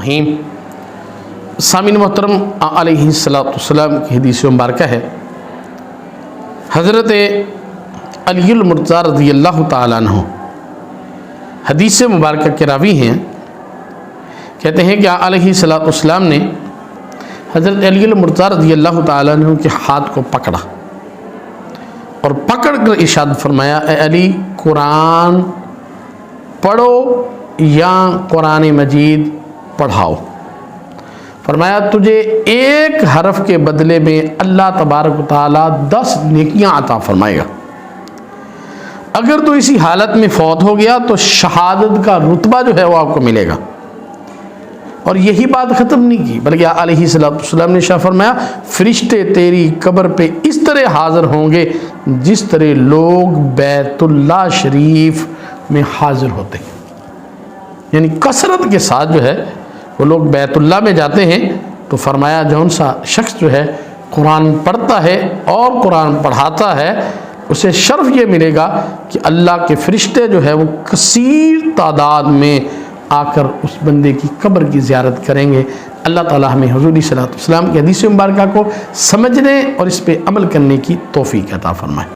الرحیم۔ سامعین محترم، علیہ السلام کی حدیث مبارکہ ہے، حضرت علی المرتضیٰ رضی اللہ تعالیٰ عنہ حدیث مبارکہ کے راوی ہیں، کہتے ہیں کہ علیہ السلام نے حضرت علی المرتضیٰ رضی اللہ تعالیٰ عنہ کے ہاتھ کو پکڑا اور پکڑ کر ارشاد فرمایا، اے علی، قرآن پڑھو یا قرآن مجید پڑھاؤ۔ فرمایا تجھے ایک حرف کے بدلے میں اللہ تبارک و تعالیٰ 10 نیکیاں عطا فرمائے گا۔ اگر تو اسی حالت میں فوت ہو گیا تو شہادت کا رتبہ جو ہے وہ آپ کو ملے گا۔ اور یہی بات ختم نہیں کی، بلکہ علیہ السلام نے شاہ فرمایا، فرشتے تیری قبر پہ اس طرح حاضر ہوں گے جس طرح لوگ بیت اللہ شریف میں حاضر ہوتے ہیں۔ یعنی کثرت کے ساتھ جو ہے وہ لوگ بیت اللہ میں جاتے ہیں، تو فرمایا جون سا شخص جو ہے قرآن پڑھتا ہے اور قرآن پڑھاتا ہے، اسے شرف یہ ملے گا کہ اللہ کے فرشتے جو ہے وہ کثیر تعداد میں آ کر اس بندے کی قبر کی زیارت کریں گے۔ اللہ تعالیٰ ہمیں حضور صلی اللہ علیہ وسلم کی حدیث مبارکہ کو سمجھنے اور اس پہ عمل کرنے کی توفیق عطا فرمائے۔